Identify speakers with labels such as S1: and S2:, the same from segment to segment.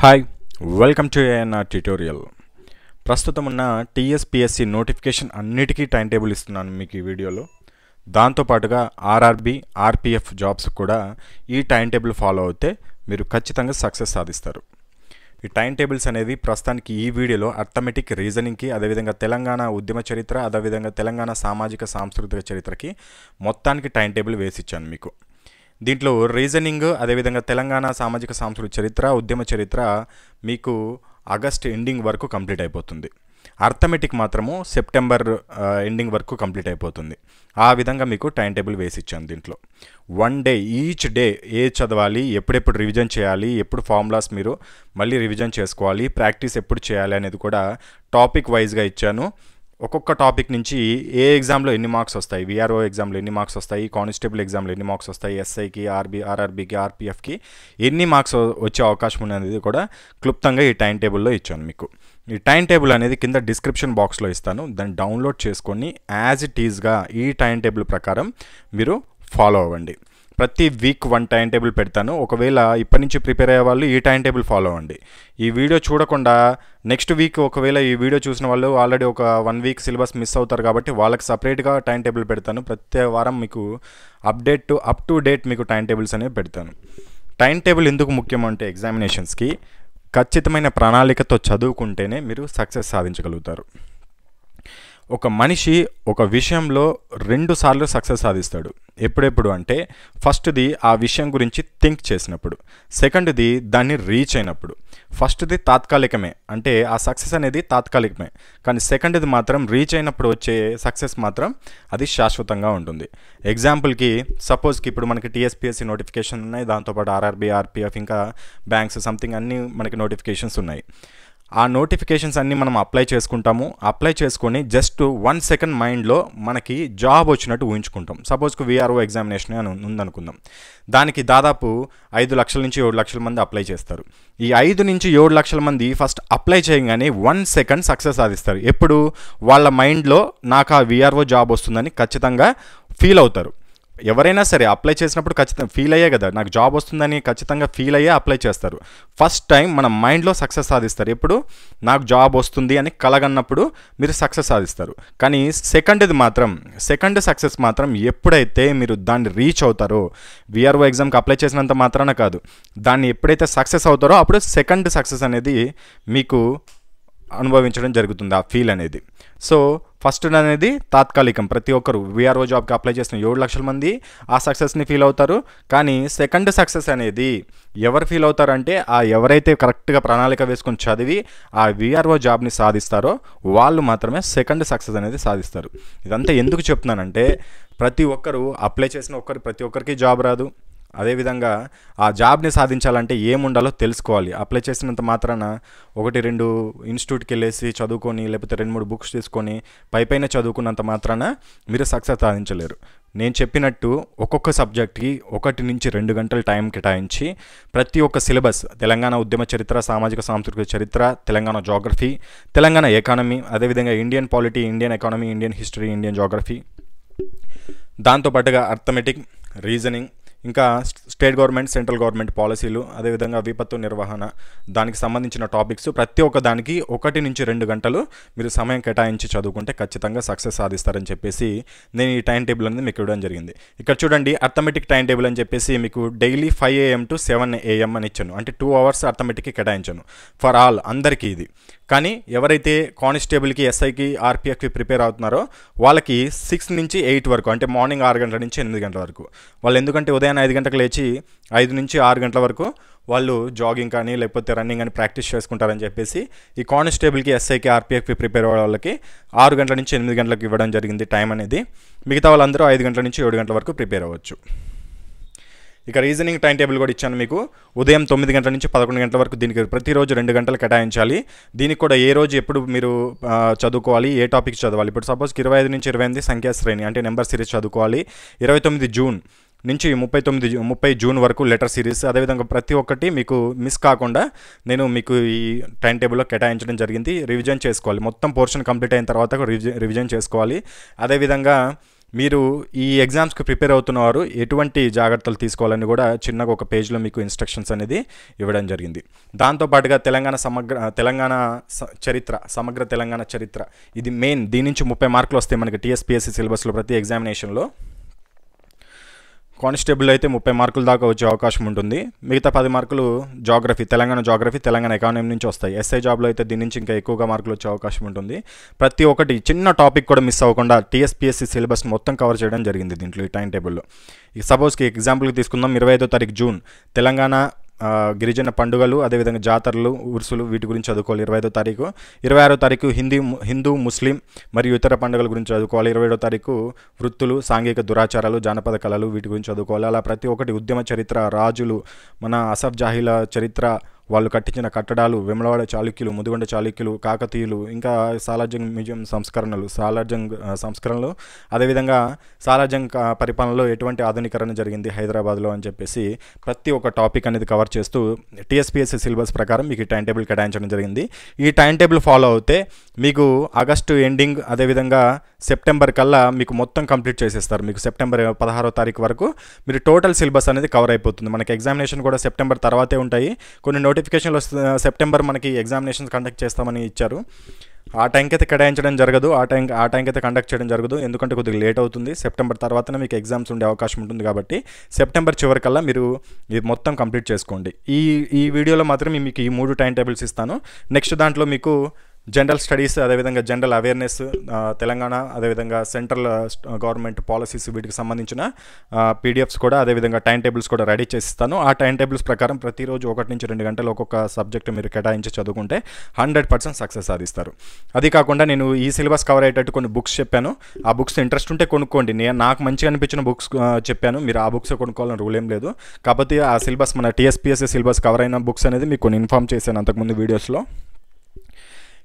S1: Hi welcome to ANR tutorial. ప్రస్తుతం ఉన్న TSPSC notification అన్నిటికీ టైం టేబుల్ ఇస్తున్నాను మీకు ఈ వీడియోలో. దాంతోపాటుగా RRB RPF జాబ్స్ కూడా ఈ టైం టేబుల్ ఫాలో అవుతే మీరు ఖచ్చితంగా సక్సెస్ సాధిస్తారు. ఈ టైం టేబుల్స్ అనేవి ప్రస్తుతానికి ఈ వీడియోలో అర్థమెటిక్, రీజనింగ్కి, అదేవిధంగా తెలంగాణ ఉద్యమ చరిత్ర, అదేవిధంగా తెలంగాణ సామాజిక సాంస్కృతిక చరిత్రకి మొత్తానికి టైం టేబుల్ వేసిచ్చాను మీకు. దీంట్లో రీజనింగ్, అదేవిధంగా తెలంగాణ సామాజిక సాంస్కృతిక చరిత్ర, ఉద్యమ చరిత్ర మీకు ఆగస్ట్ ఎండింగ్ వరకు కంప్లీట్ అయిపోతుంది. అర్థమెటిక్ మాత్రము సెప్టెంబర్ ఎండింగ్ వరకు కంప్లీట్ అయిపోతుంది. ఆ విధంగా మీకు టైం టేబుల్ వేసి ఇచ్చాను. దీంట్లో వన్ డే, ఈచ్ డే ఏ చదవాలి, ఎప్పుడెప్పుడు రివిజన్ చేయాలి, ఎప్పుడు ఫార్ములాస్ మీరు మళ్ళీ రివిజన్ చేసుకోవాలి, ప్రాక్టీస్ ఎప్పుడు చేయాలి అనేది కూడా టాపిక్ వైజ్గా ఇచ్చాను. ఒక్కొక్క టాపిక్ నుంచి ఏ ఎగ్జామ్లో ఎన్ని మార్క్స్ వస్తాయి, VRO ఎగ్జామ్లో ఎన్ని మార్క్స్ వస్తాయి, కానిస్టేబుల్ ఎగ్జామ్లో ఎన్ని మార్క్స్ వస్తాయి, SIకి, RRBకి, RPFకి ఎన్ని మార్క్స్ వచ్చే అవకాశం ఉన్నది కూడా క్లుప్తంగా ఈ టైం టేబుల్లో ఇచ్చాను మీకు. ఈ టైం టేబుల్ అనేది కింద డిస్క్రిప్షన్ బాక్స్లో ఇస్తాను, దాన్ని డౌన్లోడ్ చేసుకొని యాజ్ ఇట్ ఈజ్గా ఈ టైం టేబుల్ ప్రకారం మీరు ఫాలో అవ్వండి. ప్రతి వీక్ వన్ టైం టేబుల్ పెడతాను. ఒకవేళ ఇప్పటి నుంచి ప్రిపేర్ అయ్యే వాళ్ళు ఈ టైం టేబుల్ ఫాలో అవ్వండి. ఈ వీడియో చూడకుండా నెక్స్ట్ వీక్ ఒకవేళ ఈ వీడియో చూసిన వాళ్ళు ఆల్రెడీ ఒక 1 వీక్ సిలబస్ మిస్ అవుతారు కాబట్టి వాళ్ళకి సపరేట్గా టైం టేబుల్ పెడతాను. ప్రతి వారం మీకు అప్ టు డేట్ మీకు టైం టేబుల్స్ అనేవి పెడతాను. టైం టేబుల్ ఎందుకు ముఖ్యం అంటే ఎగ్జామినేషన్స్కి ఖచ్చితమైన ప్రణాళికతో చదువుకుంటేనే మీరు సక్సెస్ సాధించగలుగుతారు. ఒక మనిషి ఒక విషయంలో 2 సార్లు సక్సెస్ సాధిస్తాడు. ఎప్పుడెప్పుడు అంటే ఫస్ట్ది ఆ విషయం గురించి థింక్ చేసినప్పుడు, సెకండ్ది దాన్ని రీచ్ అయినప్పుడు. ఫస్ట్ది తాత్కాలికమే, అంటే ఆ సక్సెస్ అనేది తాత్కాలికమే, కానీ సెకండ్ది మాత్రం రీచ్ అయినప్పుడు వచ్చే సక్సెస్ మాత్రం అది శాశ్వతంగా ఉంటుంది. ఎగ్జాంపుల్కి సపోజ్కి ఇప్పుడు మనకి TSPSC నోటిఫికేషన్ ఉన్నాయి, దాంతోపాటు RRB RPF ఇంకా బ్యాంక్స్ సంథింగ్ అన్నీ మనకి నోటిఫికేషన్స్ ఉన్నాయి. ఆ నోటిఫికేషన్స్ అన్నీ మనం అప్లై చేసుకుంటాము. అప్లై చేసుకొని జస్ట్ 1 సెకండ్ మైండ్లో మనకి జాబ్ వచ్చినట్టు ఊహించుకుంటాం. సపోజ్కి VRO ఎగ్జామినేషన్ అని ఉందనుకుందాం. దానికి దాదాపు 5 లక్షల నుంచి 7 లక్షల మంది అప్లై చేస్తారు. ఈ 5 నుంచి 7 లక్షల మంది ఫస్ట్ అప్లై చేయగానే 1 సెకండ్ సక్సెస్ సాధిస్తారు. ఎప్పుడు వాళ్ళ మైండ్లో నాకు ఆ VRO జాబ్ వస్తుందని ఖచ్చితంగా ఫీల్ అవుతారు. ఎవరైనా సరే అప్లై చేసినప్పుడు ఖచ్చితంగా ఫీల్ అయ్యే కదా, నాకు జాబ్ వస్తుందని ఖచ్చితంగా ఫీల్ అయ్యే అప్లై చేస్తారు. ఫస్ట్ టైం మన మైండ్లో సక్సెస్ సాధిస్తారు. ఎప్పుడు నాకు జాబ్ వస్తుంది అని కలగన్నప్పుడు మీరు సక్సెస్ సాధిస్తారు. కానీ సెకండ్ సక్సెస్ మాత్రం ఎప్పుడైతే మీరు దాన్ని రీచ్ అవుతారో, VRO ఎగ్జామ్కి అప్లై చేసినంత మాత్రాన కాదు, దాన్ని ఎప్పుడైతే సక్సెస్ అవుతారో అప్పుడు సెకండ్ సక్సెస్ అనేది మీకు అనుభవించడం జరుగుతుంది, ఆ ఫీల్ అనేది. సో ఫస్ట్ అనేది తాత్కాలికం. ప్రతి ఒక్కరు VRO జాబ్కి అప్లై చేసిన 7 లక్షల మంది ఆ సక్సెస్ని ఫీల్ అవుతారు. కానీ సెకండ్ సక్సెస్ అనేది ఎవరు ఫీల్ అవుతారంటే ఎవరైతే కరెక్ట్గా ప్రణాళిక వేసుకొని చదివి ఆ VRO జాబ్ని సాధిస్తారో వాళ్ళు మాత్రమే సెకండ్ సక్సెస్ అనేది సాధిస్తారు. ఇదంతా ఎందుకు చెప్తున్నానంటే ప్రతి ఒక్కరు అప్లై చేసిన ప్రతి ఒక్కరికి జాబ్ రాదు. అదేవిధంగా ఆ జాబ్ని సాధించాలంటే ఏముండాలో తెలుసుకోవాలి. అప్లై చేసినంత మాత్రాన 1-2 ఇన్స్టిట్యూట్కి వెళ్ళేసి చదువుకొని, లేకపోతే 2-3 బుక్స్ తీసుకొని పైపైన చదువుకున్నంత మాత్రాన మీరు సక్సెస్ సాధించలేరు. నేను చెప్పినట్టు ఒక్కొక్క సబ్జెక్ట్కి 1 నుంచి 2 గంటల టైం కేటాయించి ప్రతి ఒక్క సిలబస్, తెలంగాణ ఉద్యమ చరిత్ర, సామాజిక సాంస్కృతిక చరిత్ర, తెలంగాణ జాగ్రఫీ, తెలంగాణ ఎకానమీ, అదేవిధంగా Indian polity, Indian economy, Indian history, Indian geography, దాంతోపాటుగా అర్థమెటిక్, రీజనింగ్, ఇంకా స్టేట్ గవర్నమెంట్, సెంట్రల్ గవర్నమెంట్ పాలసీలు, అదేవిధంగా విపత్తు నిర్వహణ, దానికి సంబంధించిన టాపిక్స్ ప్రతి ఒక్క దానికి 1 నుంచి 2 గంటలు మీరు సమయం కేటాయించి చదువుకుంటే ఖచ్చితంగా సక్సెస్ సాధిస్తారని చెప్పేసి నేను ఈ టైం టేబుల్ అనేది మీకు ఇవ్వడం జరిగింది. ఇక్కడ చూడండి, అర్థమెటిక్ టైం టేబుల్ అని చెప్పేసి మీకు డైలీ 5 AM to 7 AM అని ఇచ్చాను. అంటే 2 hours అర్థమెటిక్కి కేటాయించాను ఫర్ ఆల్, అందరికీ ఇది. కానీ ఎవరైతే కానిస్టేబుల్కి, SIకి, RPFకి ప్రిపేర్ అవుతున్నారో వాళ్ళకి 6 నుంచి 8 వరకు, అంటే మార్నింగ్ 6 గంటల నుంచి 8 గంటల వరకు వాళ్ళు, ఎందుకంటే ఉదయం 5 గంటలకు లేచి 5 నుంచి 6 గంటల వరకు వాళ్ళు జాగింగ్ కానీ లేకపోతే రన్నింగ్ కానీ ప్రాక్టీస్ చేసుకుంటారని చెప్పేసి ఈ కానిస్టేబుల్కి, SIకి, RPFకి ప్రిపేర్ అయ్యే వాళ్ళకి 6 గంటల నుంచి 8 గంటలకు ఇవ్వడం జరిగింది టైం అనేది. మిగతా వాళ్ళందరూ 5 గంటల నుంచి 7 గంటల వరకు ప్రిపేర్ అవ్వచ్చు. ఇక రీజనింగ్ టైం టేబుల్ కూడా ఇచ్చాను మీకు. ఉదయం 9 గంటల నుంచి 11 గంటల వరకు దీనికి ప్రతిరోజు 2 గంటలు కేటాయించాలి. దీనికి కూడా ఏ రోజు ఎప్పుడు మీరు చదువుకోవాలి, ఏ టాపిక్ చదవాలి. ఇప్పుడు సపోజ్కి 25 నుంచి 28 సంఖ్యా శ్రేణి అంటే నెంబర్ సిరీస్ చదువుకోవాలి. 29 జూన్ నుంచి 30 జూన్ వరకు లెటర్ సిరీస్. అదేవిధంగా ప్రతి ఒక్కటి మీకు మిస్ కాకుండా నేను మీకు ఈ టైం టేబుల్లో కేటాయించడం జరిగింది. రివిజన్ చేసుకోవాలి, మొత్తం పోర్షన్ కంప్లీట్ అయిన తర్వాత రివిజన్ చేసుకోవాలి. అదేవిధంగా మీరు ఈ ఎగ్జామ్స్కి ప్రిపేర్ అవుతున్నవారు ఎటువంటి జాగ్రత్తలు తీసుకోవాలని కూడా చిన్నగా ఒక పేజ్లో మీకు ఇన్స్ట్రక్షన్స్ అనేది ఇవ్వడం జరిగింది. దాంతోపాటుగా సమగ్ర తెలంగాణ చరిత్ర ఇది మెయిన్. దీని నుంచి 30 మార్కులు వస్తాయి మనకి టీఎస్పీఎస్సీ సిలబస్లో ప్రతి ఎగ్జామినేషన్లో. కానిస్టేబుల్ అయితే 30 మార్కుల దాకా వచ్చే అవకాశం ఉంటుంది. మిగతా 10 మార్కులు తెలంగాణ ఎకానమీ నుంచి వస్తాయి. ఎస్ఐ జాబ్లో అయితే దీని నుంచి ఇంకా ఎక్కువగా మార్కులు వచ్చే అవకాశం ఉంటుంది. ప్రతి ఒక్కటి చిన్న టాపిక్ కూడా మిస్ అవ్వకుండా టీఎస్పీఎస్సీ సిలబస్ మొత్తం కవర్ చేయడం జరిగింది దీంట్లో ఈ టైం టేబుల్లో. సపోజ్కి ఎగ్జాంపుల్కి తీసుకుందాం, 25వ తారీఖు జూన్ తెలంగాణ గిరిజన పండుగలు, అదేవిధంగా జాతరలు, ఉరుసులు, వీటి గురించి చదువుకోవాలి 25వ తారీఖు. 26వ తారీఖు హిందూ ముస్లిం మరియు ఇతర పండుగల గురించి చదువుకోవాలి. 27వ తారీఖు వృత్తులు, సాంఘిక దురాచారాలు, జానపద కళలు, వీటి గురించి చదువుకోవాలి. అలా ప్రతి ఒక్కటి ఉద్యమ చరిత్ర, రాజులు, మన అసఫ్ జాహీల చరిత్ర, వాళ్ళు కట్టించిన కట్టడాలు, వేములవాడ చాళుక్యులు, ముదిగొండ చాళుక్యులు, కాకతీయులు, ఇంకా సాలార్జంగ్ మ్యూజియం సంస్కరణలు, అదేవిధంగా సాలార్జంగ్ పరిపాలనలో ఎటువంటి ఆధునీకరణ జరిగింది హైదరాబాద్లో అని చెప్పేసి ప్రతి ఒక్క టాపిక్ అనేది కవర్ చేస్తూ టీఎస్పీఎస్సీ సిలబస్ ప్రకారం మీకు ఈ టైం టేబుల్ కేటాయించడం జరిగింది. ఈ టైం టేబుల్ ఫాలో అవుతే మీకు ఆగస్టు ఎండింగ్, అదేవిధంగా సెప్టెంబర్ కల్లా మీకు మొత్తం కంప్లీట్ చేసేస్తారు. మీకు సెప్టెంబర్ 16వ తారీఖు వరకు మీరు టోటల్ సిలబస్ అనేది కవర్ అయిపోతుంది. మనకి ఎగ్జామినేషన్ కూడా సెప్టెంబర్ తర్వాతే ఉంటాయి. కొన్ని నోటిఫికేషన్లు సెప్టెంబర్ మనకి ఎగ్జామినేషన్స్ కండక్ట్ చేస్తామని ఇచ్చారు. ఆ టైంకి అయితే కేటాయించడం జరగదు, ఆ టైంకి అయితే కండక్ట్ చేయడం జరగదు. ఎందుకంటే కొద్దిగా లేట్ అవుతుంది. సెప్టెంబర్ తర్వాతనే మీకు ఎగ్జామ్స్ ఉండే అవకాశం ఉంటుంది. కాబట్టి సెప్టెంబర్ చివరికల్లా మీరు ఇది మొత్తం కంప్లీట్ చేసుకోండి. ఈ వీడియోలో మాత్రం మీకు ఈ 3 టైం టేబుల్స్ ఇస్తాను. నెక్స్ట్ దాంట్లో మీకు జనరల్ స్టడీస్, అదేవిధంగా జనరల్ అవేర్నెస్, తెలంగాణ, అదేవిధంగా సెంట్రల్ గవర్నమెంట్ పాలసీస్, వీటికి సంబంధించిన పీడిఎఫ్స్ కూడా, అదేవిధంగా టైం టేబుల్స్ కూడా రెడీ చేసిస్తాను. ఆ టైం టేబుల్స్ ప్రకారం ప్రతిరోజు 1 నుంచి 2 గంటలు ఒక్కొక్క సబ్జెక్ట్ మీరు కేటాయించి చదువుకుంటే 100% సక్సెస్ సాధిస్తారు. అది కాకుండా నేను ఈ సిలబస్ కవర్ అయ్యేటట్టు కొన్ని బుక్స్ చెప్పాను. ఆ బుక్స్ ఇంట్రెస్ట్ ఉంటే కొనుక్కోండి. నాకు మంచిగా అనిపించిన బుక్స్ చెప్పాను. మీరు ఆ బుక్స్ కొనుక్కోవాలని రూల్ ఏం లేదు. కాకపోతే ఆ సిలబస్, మన టీఎస్పీఎస్సీ సిలబస్ కవర్ అయిన బుక్స్ అనేది మీకు కొన్ని ఇన్ఫార్మ్ చేశాను అంతకుముందు వీడియోస్లో.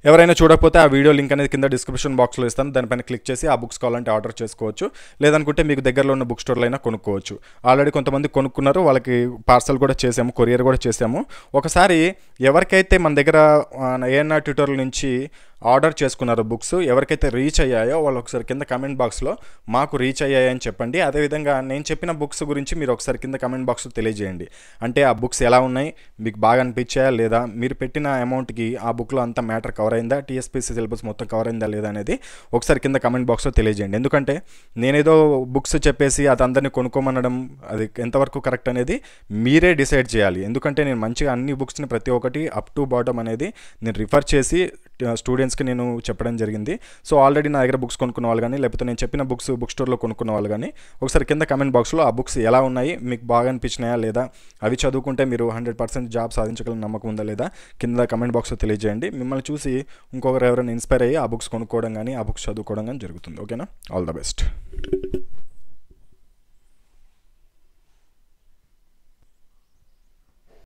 S1: ఎవరైనా చూడకపోతే ఆ వీడియో లింక్ అనేది కింద డిస్క్రిప్షన్ బాక్స్లో ఇస్తాను. దానిపైన క్లిక్ చేసి ఆ బుక్స్ కావాలంటే ఆర్డర్ చేసుకోవచ్చు. లేదనుకుంటే మీకు దగ్గరలో ఉన్న బుక్ స్టోర్లో అయినా కొనుక్కోవచ్చు. ఆల్రెడీ కొంతమంది కొనుక్కున్నారు, వాళ్ళకి పార్సల్ కూడా చేసాము, కొరియర్ కూడా చేసాము. ఒకసారి ఎవరికైతే మన దగ్గర ఏఎన్ఆర్ ట్యూటోరియల్ నుంచి ఆర్డర్ చేసుకున్నారో బుక్స్, ఎవరికైతే రీచ్ అయ్యాయో వాళ్ళు ఒకసారి కింద కమెంట్ బాక్స్లో మాకు రీచ్ అయ్యాయని చెప్పండి. అదేవిధంగా నేను చెప్పిన బుక్స్ గురించి మీరు ఒకసారి కింద కమెంట్ బాక్స్లో తెలియజేయండి. అంటే ఆ బుక్స్ ఎలా ఉన్నాయి, మీకు బాగా అనిపించాయా లేదా, మీరు పెట్టిన అమౌంట్కి ఆ బుక్లో అంత మ్యాటర్ కవర్ అయిందా, టీఎస్పీఎస్సీ సిలబస్ మొత్తం కవర్ అయిందా లేదా అనేది ఒకసారి కింద కమెంట్ బాక్స్లో తెలియజేయండి. ఎందుకంటే నేనేదో బుక్స్ చెప్పేసి అది అందరినీ కొనుక్కోమనడం అది ఎంతవరకు కరెక్ట్ అనేది మీరే డిసైడ్ చేయాలి. ఎందుకంటే నేను మంచిగా అన్ని బుక్స్ని ప్రతి ఒక్కటి అప్ టు బాటమ్ అనేది నేను రిఫర్ చేసి స్టూడెంట్స్కి నేను చెప్పడం జరిగింది. సో ఆల్రెడీ నా దగ్గర బుక్స్ కొనుక్కున్న వాళ్ళు కానీ, లేకపోతే నేను చెప్పిన బుక్స్ బుక్ స్టోర్లో కొనుక్కున్న వాళ్ళు కానీ ఒకసారి కింద కమెంట్ బాక్స్లో ఆ బుక్స్ ఎలా ఉన్నాయి, మీకు బాగా అనిపించినాయా లేదా, అవి చదువుకుంటే మీరు 100% జాబ్ సాధించగల నమ్మకం ఉందా లేదా కింద కమెంట్ బాక్స్లో తెలియజేయండి. మిమ్మల్ని చూసి ఇంకొకరు ఎవరైనా ఇన్స్పైర్ అయ్యి ఆ బుక్స్ కొనుక్కోవడం కానీ, ఆ బుక్స్ చదువుకోవడం కానీ జరుగుతుంది. ఓకేనా? All the best.